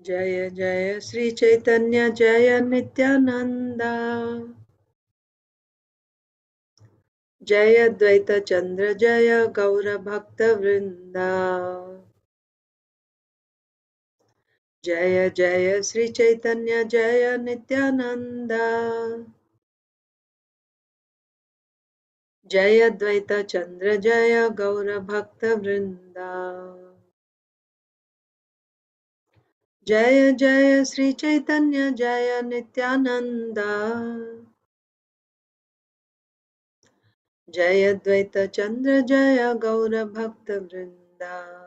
Jaya Jaya Sri Caitanya Jaya Nityananda Jaya Dvaita Chandra Jaya Gaura Bhakta Vrinda Jaya Jaya Sri Caitanya Jaya Nityananda Jaya Dvaita Chandra Jaya Gaura Bhakta Vrinda Jaya Jaya Sri Caitanya Jaya Nityananda Jaya Dvaita Chandra Jaya Gaura Bhakta Vrinda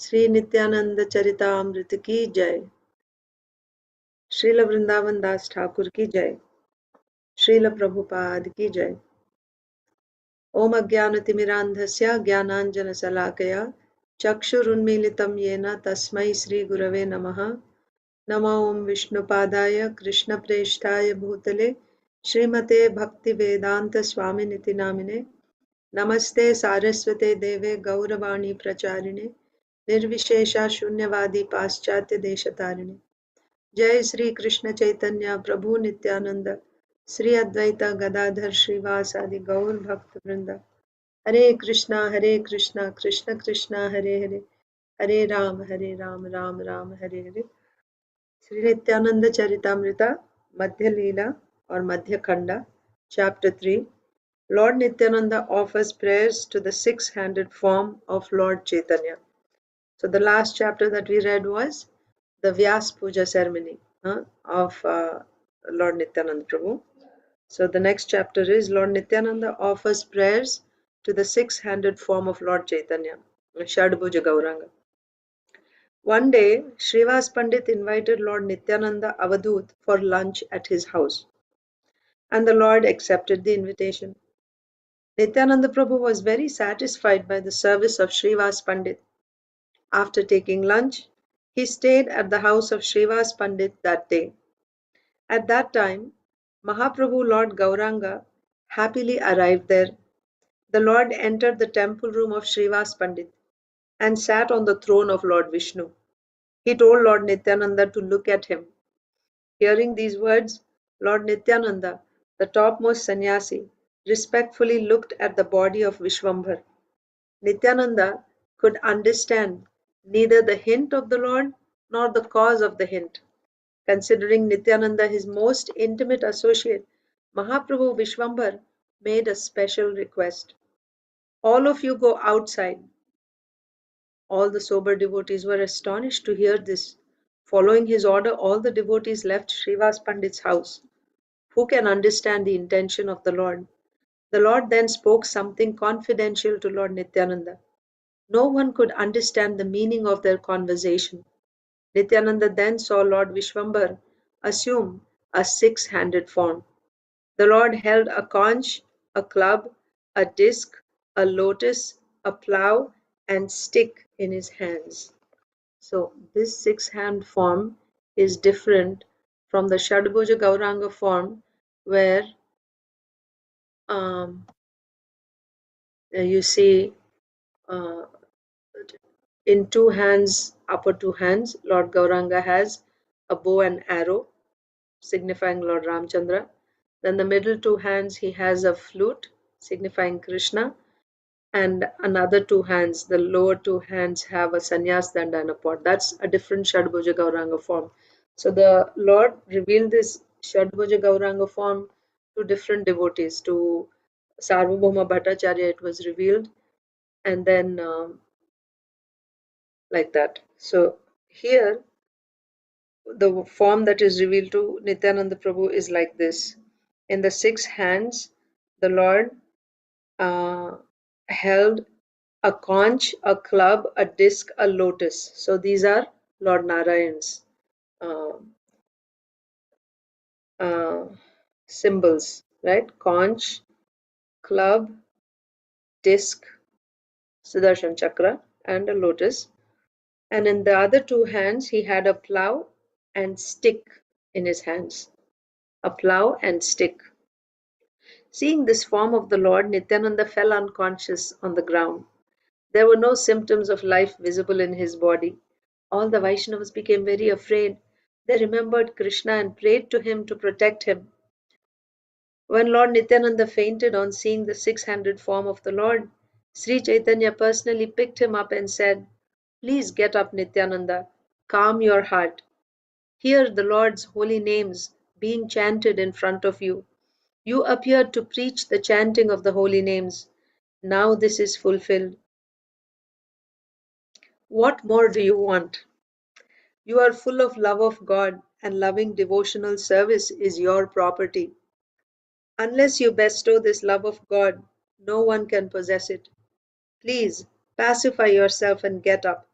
Shri Nityanand Charitamrita की जय। श्रील वृंदावन दास ठाकुर की जय। श्रील प्रभुपाद की जय। ओम अज्ञानतिमिरान्धस्य ज्ञानाञ्जनशलाकया चक्षुरुन्मीलितं येन तस्मै श्रीगुरवे नमः। नमो ओम विष्णुपादाय कृष्णप्रेष्ठाय भूतले श्रीमते भक्तिवेदांत स्वामिनिति नामिने नमस्ते सारस्वते देवे गौरवाणी प्रचारिणे निर्विशेषा शून्यवादी पाश्चात्य देशतारिणे जय श्री कृष्ण चैतन्य प्रभु नित्यानंद श्री अद्वैत गदाधर श्रीवासादि गौर भक्त वृंद हरे कृष्णा कृष्ण कृष्ण हरे हरे हरे राम राम राम हरे हरे। श्री नित्यानंद चरितामृता मध्य लीला और मध्य खंडा chapter 3। Lord Nityananda offers prayers to the six-handed form of Lord Chaitanya. So the last chapter that we read was the Vyas Puja ceremony of Lord Nityananda Prabhu. So the next chapter is Lord Nityananda offers prayers to the six-handed form of Lord Chaitanya, Shadbhuja Gauranga. One day, Srivas Pandit invited Lord Nityananda Avadhut for lunch at his house, and the Lord accepted the invitation. Nityananda Prabhu was very satisfied by the service of Srivas Pandit. After taking lunch, he stayed at the house of Srivas Pandit that day. At that time, Mahaprabhu Lord Gauranga happily arrived there. The Lord entered the temple room of Srivas Pandit and sat on the throne of Lord Vishnu. He told Lord Nityananda to look at him. Hearing these words, Lord Nityananda, the topmost sannyasi, respectfully looked at the body of Vishwambhar. Nityananda could understand neither the hint of the Lord nor the cause of the hint. Considering Nityananda his most intimate associate, Mahaprabhu Vishwambhar made a special request. All of you go outside. All the sober devotees were astonished to hear this. Following his order, all the devotees left Srivas Pandit's house. Who can understand the intention of the Lord? The Lord then spoke something confidential to Lord Nityananda. No one could understand the meaning of their conversation. Nityananda then saw Lord Vishwambhar assume a six-handed form. The Lord held a conch, a club, a disc, a lotus, a plough, and stick in his hands. So this six-hand form is different from the Shadbhuja Gauranga form, where um, you see uh, in two hands, upper two hands, Lord Gauranga has a bow and arrow signifying Lord Ramchandra. Then the middle two hands he has a flute signifying Krishna, and another two hands, the lower two hands have a sannyas danda and a pot. That's a different Shadbhuja Gauranga form. So the Lord revealed this Shadbhuja Gauranga form to different devotees. To Sarvabhauma Bhattacharya it was revealed, and then like that. So here the form that is revealed to Nityananda Prabhu is like this. In the six hands, the Lord uh, held a conch, a club, a disc, a lotus. So these are Lord Narayan's uh, uh, symbols, right? Conch, club, disc, Sudarshan Chakra, and a lotus. And in the other two hands, he had a plow and stick in his hands. A plow and stick. Seeing this form of the Lord, Nityananda fell unconscious on the ground. There were no symptoms of life visible in his body. All the Vaishnavas became very afraid. They remembered Krishna and prayed to him to protect him. When Lord Nityananda fainted on seeing the six-handed form of the Lord, Sri Chaitanya personally picked him up and said, "Please get up, Nityananda. Calm your heart. Hear the Lord's holy names being chanted in front of you. You appeared to preach the chanting of the holy names. Now this is fulfilled. What more do you want? You are full of love of God, and loving devotional service is your property. Unless you bestow this love of God, no one can possess it. Please pacify yourself and get up.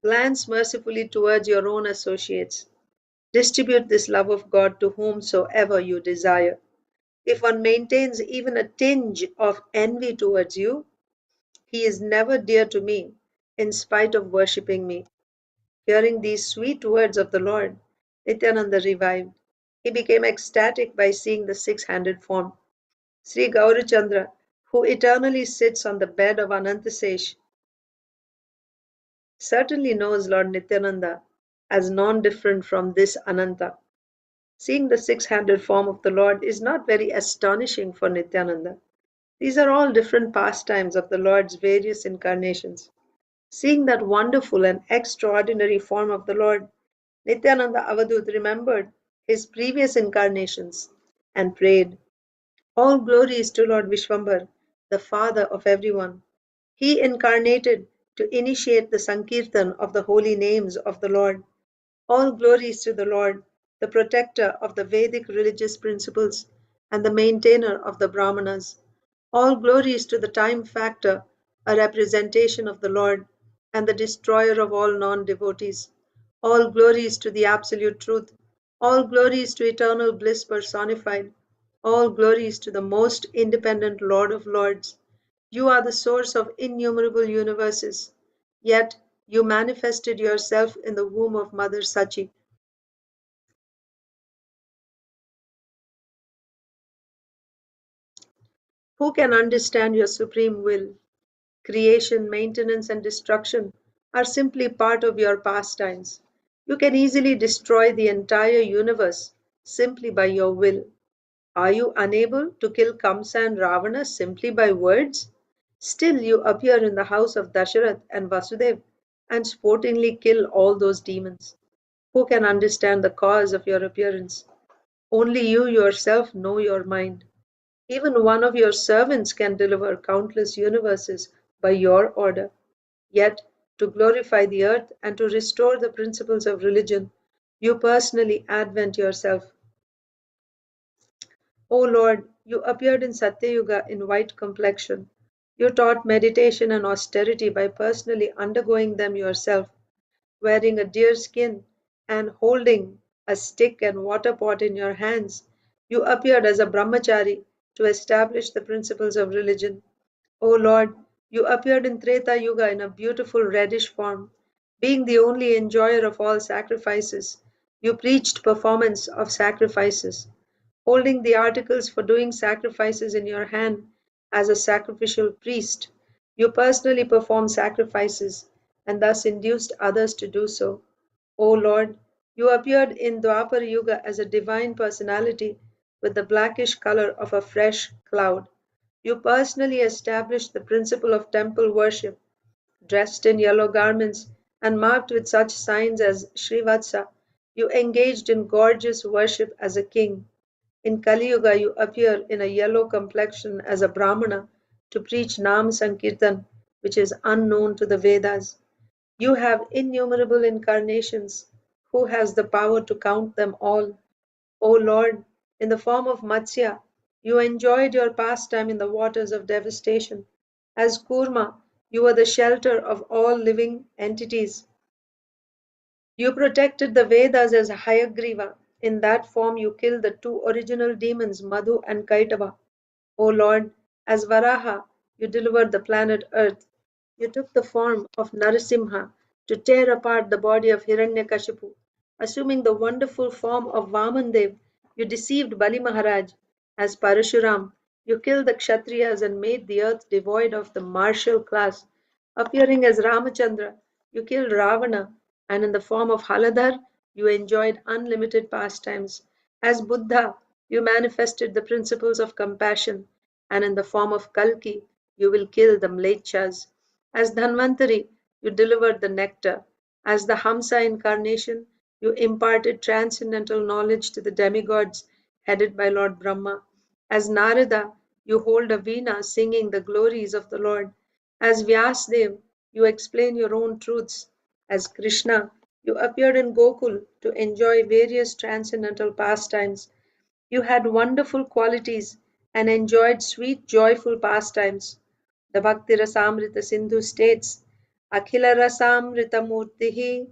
Glance mercifully towards your own associates. Distribute this love of God to whomsoever you desire. If one maintains even a tinge of envy towards you, he is never dear to me, in spite of worshipping me." Hearing these sweet words of the Lord, Nityananda revived. He became ecstatic by seeing the six-handed form. Sri Gaurachandra, who eternally sits on the bed of Anantasesh, certainly knows Lord Nityananda as non-different from this Ananta. Seeing the six-handed form of the Lord is not very astonishing for Nityananda. These are all different pastimes of the Lord's various incarnations. Seeing that wonderful and extraordinary form of the Lord, Nityananda Avadut remembered his previous incarnations and prayed, "All glory is to Lord Vishwambar, the father of everyone. He incarnated to initiate the Sankirtan of the holy names of the Lord. All glory is to the Lord, the protector of the Vedic religious principles and the maintainer of the Brahmanas. All glory is to the time factor, a representation of the Lord, and the destroyer of all non devotees. All glory is to the absolute truth. All glory is to eternal bliss personified. All glory is to the most independent Lord of Lords. You are the source of innumerable universes. Yet you manifested yourself in the womb of Mother Sachi. Who can understand your supreme will? Creation, maintenance, and destruction are simply part of your pastimes. You can easily destroy the entire universe simply by your will. Are you unable to kill Kamsa and Ravana simply by words? Still, you appear in the house of Dasharath and Vasudev and sportingly kill all those demons. Who can understand the cause of your appearance? Only you yourself know your mind. Even one of your servants can deliver countless universes by your order. Yet, to glorify the earth and to restore the principles of religion, you personally advent yourself. O Lord, you appeared in Satyayuga in white complexion. You taught meditation and austerity by personally undergoing them yourself, wearing a deer skin and holding a stick and water pot in your hands. You appeared as a brahmachari to establish the principles of religion. O Lord, you appeared in Treta Yuga in a beautiful reddish form. Being the only enjoyer of all sacrifices, you preached performance of sacrifices. Holding the articles for doing sacrifices in your hand as a sacrificial priest, you personally performed sacrifices and thus induced others to do so. O Lord, you appeared in Dwapar Yuga as a divine personality with the blackish color of a fresh cloud. You personally established the principle of temple worship, dressed in yellow garments and marked with such signs as Srivatsa. You engaged in gorgeous worship as a king. In Kali Yuga, you appear in a yellow complexion as a Brahmana to preach Nam Sankirtan, which is unknown to the Vedas. You have innumerable incarnations. Who has the power to count them all? O Lord, in the form of Matsya, you enjoyed your pastime in the waters of devastation. As Kurma, you were the shelter of all living entities. You protected the Vedas as Hayagriva. In that form, you killed the two original demons, Madhu and Kaitava. O Lord, as Varaha, you delivered the planet Earth. You took the form of Narasimha to tear apart the body of Hiranyakashipu. Assuming the wonderful form of Vamandev, you deceived Bali Maharaj. As Parashuram, you killed the Kshatriyas and made the earth devoid of the martial class. Appearing as Ramachandra, you killed Ravana, and in the form of Haladhar, you enjoyed unlimited pastimes. As Buddha, you manifested the principles of compassion, and in the form of Kalki, you will kill the Mlechas. As Dhanvantari, you delivered the nectar. As the Hamsa incarnation, you imparted transcendental knowledge to the demigods headed by Lord Brahma. As Narada, you hold a veena singing the glories of the Lord. As Vyasdev, you explain your own truths. As Krishna, you appeared in Gokul to enjoy various transcendental pastimes. You had wonderful qualities and enjoyed sweet, joyful pastimes. The Bhakti Rasamrita Sindhu states, Akhila Rasamrita Murtihi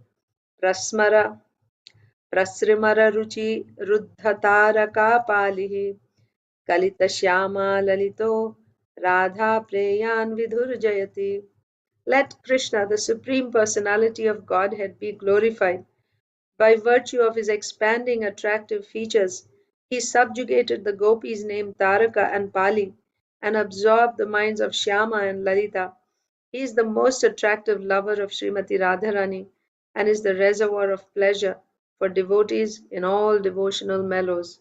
Prasmara Prasrimara Ruchi Ruddhataraka Palihi Kalita Shyama Lalito Radha Preyan Vidhurjayati. Let Krishna, the Supreme Personality of Godhead, be glorified. By virtue of his expanding attractive features, he subjugated the gopis named Taraka and Pali and absorbed the minds of Shyama and Lalita. He is the most attractive lover of Srimati Radharani and is the reservoir of pleasure for devotees in all devotional mellows.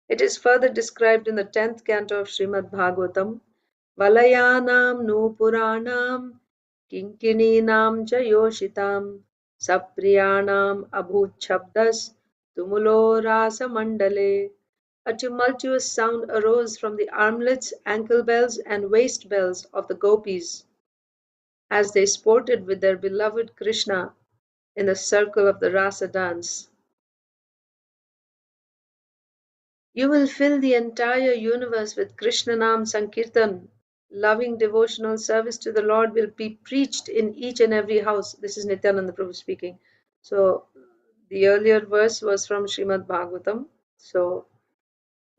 It is further described in the 10th canto of Srimad Bhagavatam, Valayanam Nupuranam Kinkininam cha Yoshitam Sapriyanam Abhuchabdas Tumulo Rasa Mandale. A tumultuous sound arose from the armlets, ankle bells, and waist bells of the gopis as they sported with their beloved Krishna in the circle of the Rasa dance. You will fill the entire universe with Krishna Nam Sankirtan. Loving devotional service to the Lord will be preached in each and every house. This is Nityananda Prabhu speaking. So, the earlier verse was from Srimad Bhagavatam. So,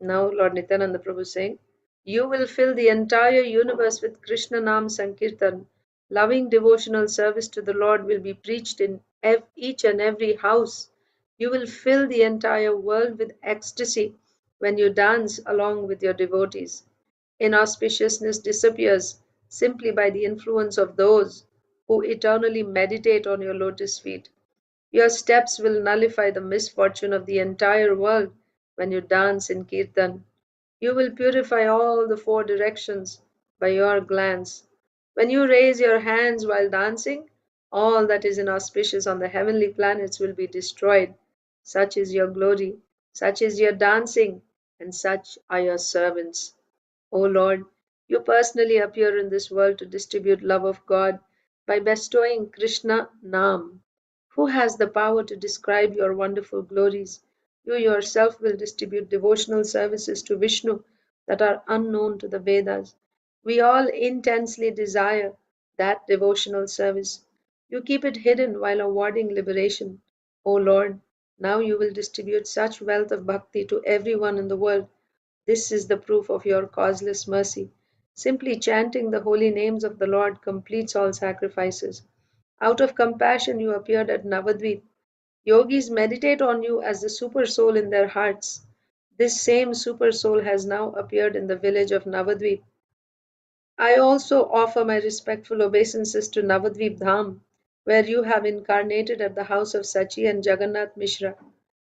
now Lord Nityananda Prabhu is saying, You will fill the entire universe with Krishna Nam Sankirtan. Loving devotional service to the Lord will be preached in each and every house. You will fill the entire world with ecstasy when you dance along with your devotees. Inauspiciousness disappears simply by the influence of those who eternally meditate on your lotus feet. Your steps will nullify the misfortune of the entire world when you dance in Kirtan. You will purify all the four directions by your glance. When you raise your hands while dancing, all that is inauspicious on the heavenly planets will be destroyed. Such is your glory, such is your dancing, and such are your servants. O Lord, you personally appear in this world to distribute love of God by bestowing Krishna Nam. Who has the power to describe your wonderful glories? You yourself will distribute devotional services to Vishnu that are unknown to the Vedas. We all intensely desire that devotional service. You keep it hidden while awarding liberation. O Lord, now you will distribute such wealth of bhakti to everyone in the world. This is the proof of your causeless mercy. Simply chanting the holy names of the Lord completes all sacrifices. Out of compassion, you appeared at Navadvip. Yogis meditate on you as the super soul in their hearts. This same super soul has now appeared in the village of Navadvip. I also offer my respectful obeisances to Navadvip Dham, where you have incarnated at the house of Sachi and Jagannath Mishra.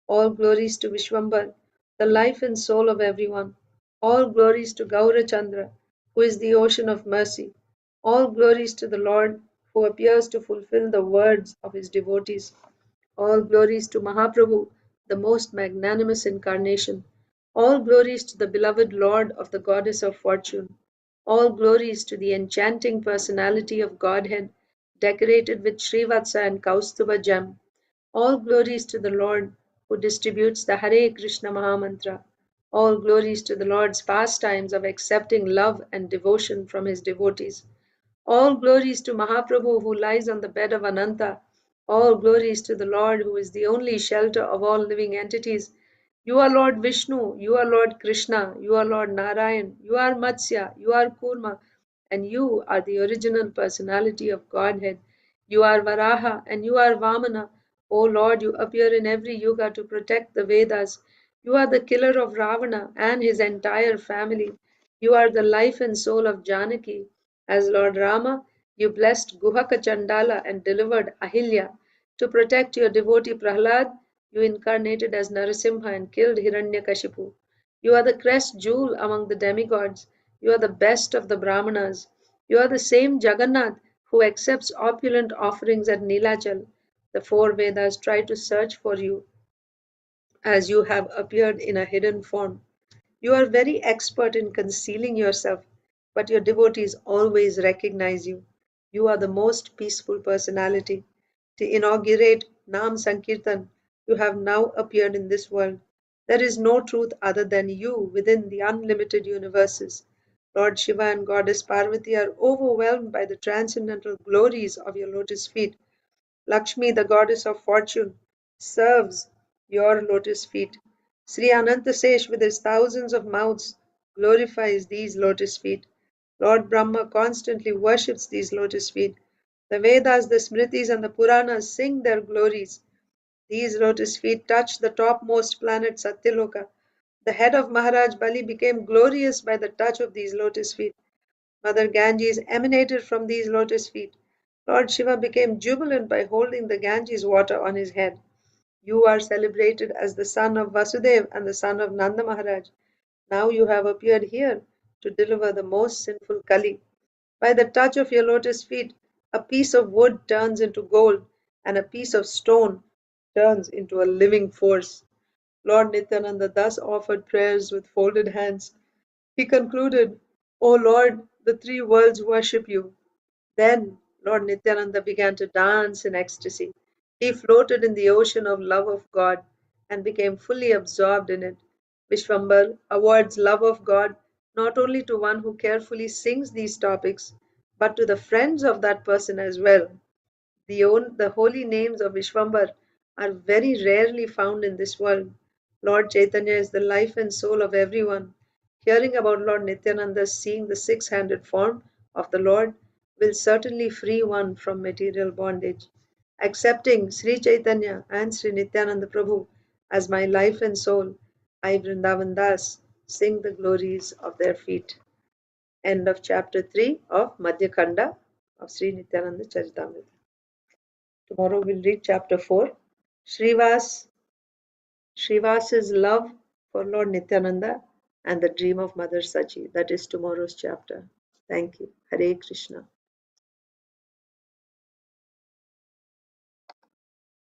All glories to Vishwambar, the life and soul of everyone. All glories to Gaurachandra, who is the ocean of mercy. All glories to the Lord, who appears to fulfill the words of his devotees. All glories to Mahaprabhu, the most magnanimous incarnation. All glories to the beloved Lord of the Goddess of Fortune. All glories to the enchanting personality of Godhead, decorated with Srivatsa and Kaustuba gem. All glories to the Lord who distributes the Hare Krishna Mahamantra. All glories to the Lord's pastimes of accepting love and devotion from his devotees. All glories to Mahaprabhu who lies on the bed of Ananta. All glories to the Lord who is the only shelter of all living entities. You are Lord Vishnu, you are Lord Krishna, you are Lord Narayan, you are Matsya, you are Kurma, and you are the original personality of Godhead. You are Varaha and you are Vamana. O Lord, you appear in every yuga to protect the Vedas. You are the killer of Ravana and his entire family. You are the life and soul of Janaki. As Lord Rama, You blessed Guhaka Chandala and delivered Ahilya. To protect your devotee Prahlad, you incarnated as Narasimha and killed Hiranyakashipu. You are the crest jewel among the demigods. You are the best of the Brahmanas. You are the same Jagannath who accepts opulent offerings at Nilachal. The four Vedas try to search for you as you have appeared in a hidden form. You are very expert in concealing yourself, but your devotees always recognize you. You are the most peaceful personality. To inaugurate Nam Sankirtan, you have now appeared in this world. There is no truth other than you within the unlimited universes. Lord Shiva and Goddess Parvati are overwhelmed by the transcendental glories of your lotus feet. Lakshmi, the goddess of fortune, serves your lotus feet. Sri Anantasesh, with his thousands of mouths, glorifies these lotus feet. Lord Brahma constantly worships these lotus feet. The Vedas, the Smritis, and the Puranas sing their glories. These lotus feet touch the topmost planet Satyaloka. The head of Maharaj Bali became glorious by the touch of these lotus feet. Mother Ganges emanated from these lotus feet. Lord Shiva became jubilant by holding the Ganges water on his head. You are celebrated as the son of Vasudev and the son of Nanda Maharaj. Now you have appeared here to deliver the most sinful Kali. By the touch of your lotus feet, a piece of wood turns into gold, and a piece of stone turns into a living force. Lord Nityananda thus offered prayers with folded hands. He concluded, O Lord, the three worlds worship you. Then Lord Nityananda began to dance in ecstasy. He floated in the ocean of love of God and became fully absorbed in it. Vishwambar awards love of God not only to one who carefully sings these topics, but to the friends of that person as well. The holy names of Vishwambar are very rarely found in this world. Lord Chaitanya is the life and soul of everyone. Hearing about Lord Nityananda seeing the six-handed form of the Lord will certainly free one from material bondage. Accepting Sri Chaitanya and Sri Nityananda Prabhu as my life and soul, I, Vrindavan Das, sing the glories of their feet. End of chapter 3 of Madhya Khanda of Sri Nityananda Charitamrita. Tomorrow we'll read chapter 4. Srivas, Srivas's love for Lord Nityananda and the dream of Mother Sachi. That is tomorrow's chapter. Thank you. Hare Krishna.